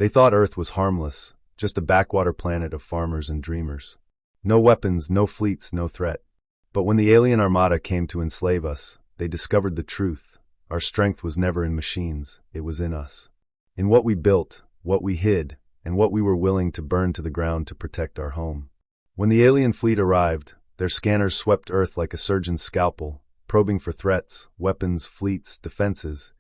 They thought Earth was harmless, just a backwater planet of farmers and dreamers. No weapons, no fleets, no threat. But when the alien armada came to enslave us, they discovered the truth. Our strength was never in machines, it was in us. In what we built, what we hid, and what we were willing to burn to the ground to protect our home. When the alien fleet arrived, their scanners swept Earth like a surgeon's scalpel, probing for threats, weapons, fleets, defenses,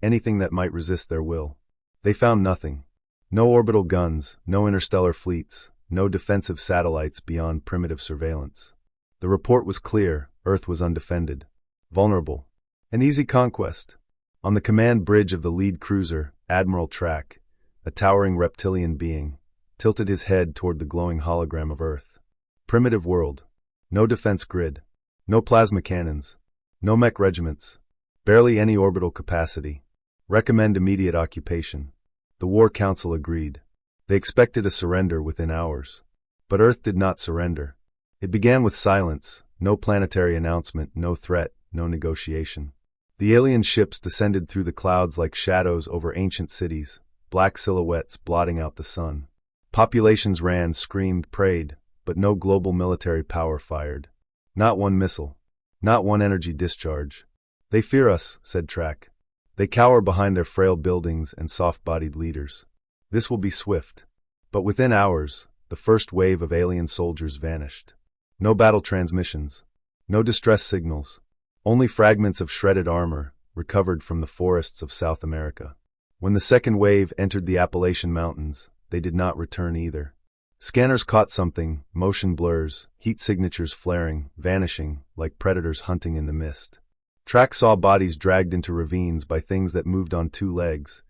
anything that might resist their will. They found nothing. No orbital guns, no interstellar fleets, no defensive satellites beyond primitive surveillance. The report was clear, Earth was undefended. Vulnerable. An easy conquest. On the command bridge of the lead cruiser, Admiral Track, a towering reptilian being, tilted his head toward the glowing hologram of Earth. Primitive world. No defense grid. No plasma cannons. No mech regiments. Barely any orbital capacity. Recommend immediate occupation. The War Council agreed. They expected a surrender within hours. But Earth did not surrender. It began with silence, no planetary announcement, no threat, no negotiation. The alien ships descended through the clouds like shadows over ancient cities, black silhouettes blotting out the sun. Populations ran, screamed, prayed, but no global military power fired. Not one missile. Not one energy discharge. They fear us, said Track. They cower behind their frail buildings and soft-bodied leaders. This will be swift. But within hours, the first wave of alien soldiers vanished. No battle transmissions. No distress signals. Only fragments of shredded armor, recovered from the forests of South America. When the second wave entered the Appalachian Mountains, they did not return either. Scanners caught something, motion blurs, heat signatures flaring, vanishing, like predators hunting in the mist. Track saw bodies dragged into ravines by things that moved on two legs,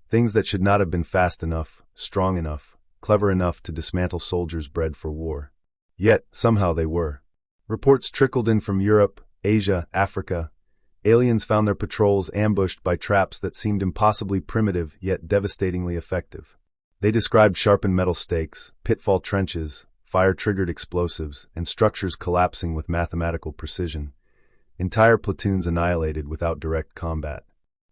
things that should not have been fast enough, strong enough, clever enough to dismantle soldiers bred for war. Yet, somehow they were. Reports trickled in from Europe, Asia, Africa. Aliens found their patrols ambushed by traps that seemed impossibly primitive yet devastatingly effective. They described sharpened metal stakes, pitfall trenches, fire-triggered explosives, and structures collapsing with mathematical precision. Entire platoons annihilated without direct combat.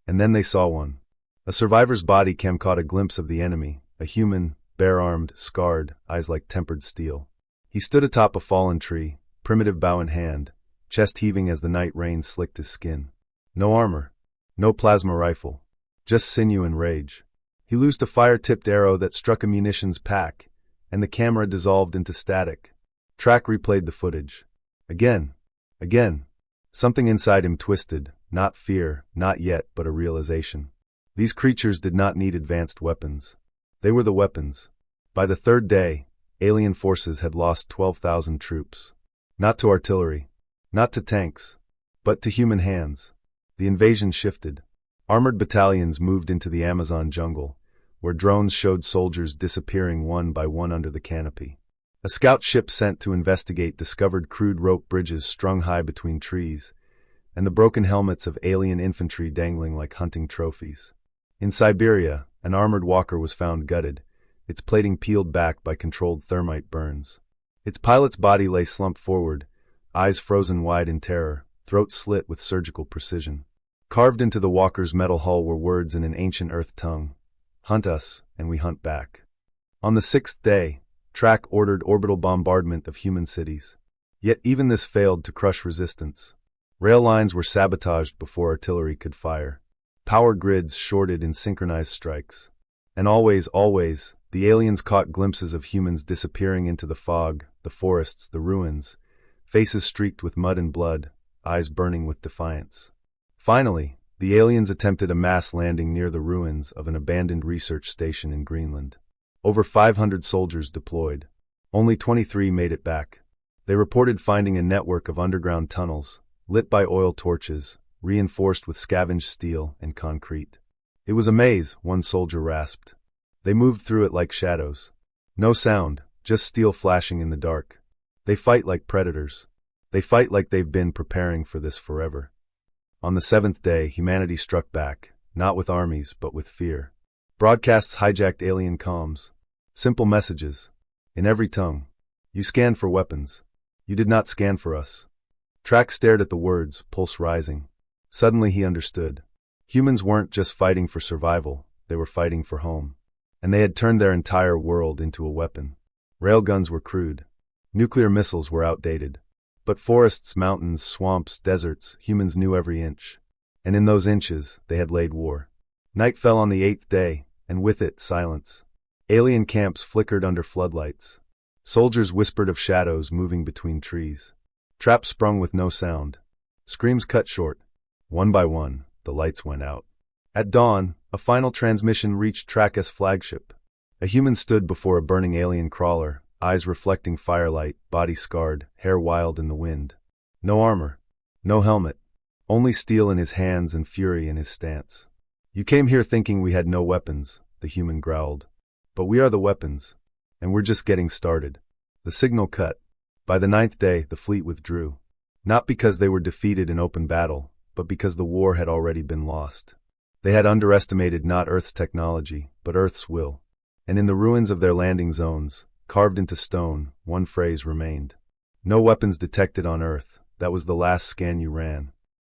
And then they saw one. A survivor's body cam caught a glimpse of the enemy, a human, bare-armed, scarred, eyes like tempered steel. He stood atop a fallen tree, primitive bow in hand, chest heaving as the night rain slicked his skin. No armor. No plasma rifle. Just sinew and rage. He loosed a fire-tipped arrow that struck a munitions pack, and the camera dissolved into static. Track replayed the footage. Again. Again. Something inside him twisted, not fear, not yet, but a realization. These creatures did not need advanced weapons. They were the weapons. By the third day, alien forces had lost 12,000 troops. Not to artillery, not to tanks, but to human hands. The invasion shifted. Armored battalions moved into the Amazon jungle, where drones showed soldiers disappearing one by one under the canopy. A scout ship sent to investigate discovered crude rope bridges strung high between trees, and the broken helmets of alien infantry dangling like hunting trophies. In Siberia, an armored walker was found gutted, its plating peeled back by controlled thermite burns. Its pilot's body lay slumped forward, eyes frozen wide in terror, throat slit with surgical precision. Carved into the walker's metal hull were words in an ancient earth tongue. Hunt us, and we hunt back. On the sixth day, Track ordered orbital bombardment of human cities. Yet even this failed to crush resistance. Rail lines were sabotaged before artillery could fire. Power grids shorted in synchronized strikes. And always, the aliens caught glimpses of humans disappearing into the fog, the forests, the ruins, faces streaked with mud and blood, eyes burning with defiance. Finally, the aliens attempted a mass landing near the ruins of an abandoned research station in Greenland. Over 500 soldiers deployed. Only 23 made it back. They reported finding a network of underground tunnels, lit by oil torches, reinforced with scavenged steel and concrete. It was a maze, one soldier rasped. They moved through it like shadows. No sound, just steel flashing in the dark. They fight like predators. They fight like they've been preparing for this forever. On the seventh day, humanity struck back, not with armies, but with fear. Broadcasts hijacked alien comms. Simple messages. In every tongue. You scanned for weapons. You did not scan for us. Track stared at the words, pulse rising. Suddenly he understood. Humans weren't just fighting for survival, they were fighting for home. and they had turned their entire world into a weapon. Railguns were crude. Nuclear missiles were outdated. But forests, mountains, swamps, deserts, humans knew every inch. And in those inches, they had laid war. Night fell on the 8th day, and with it, silence. Alien camps flickered under floodlights. Soldiers whispered of shadows moving between trees. Traps sprung with no sound. Screams cut short. One by one, the lights went out. At dawn, a final transmission reached Track's flagship. A human stood before a burning alien crawler, eyes reflecting firelight, body scarred, hair wild in the wind. No armor. No helmet. Only steel in his hands and fury in his stance. "You came here thinking we had no weapons," the human growled. "But we are the weapons, and we're just getting started." The signal cut. By the 9th day, the fleet withdrew. Not because they were defeated in open battle, but because the war had already been lost. They had underestimated not Earth's technology, but Earth's will. And in the ruins of their landing zones, carved into stone, one phrase remained. "No weapons detected on Earth. That was the last scan you ran."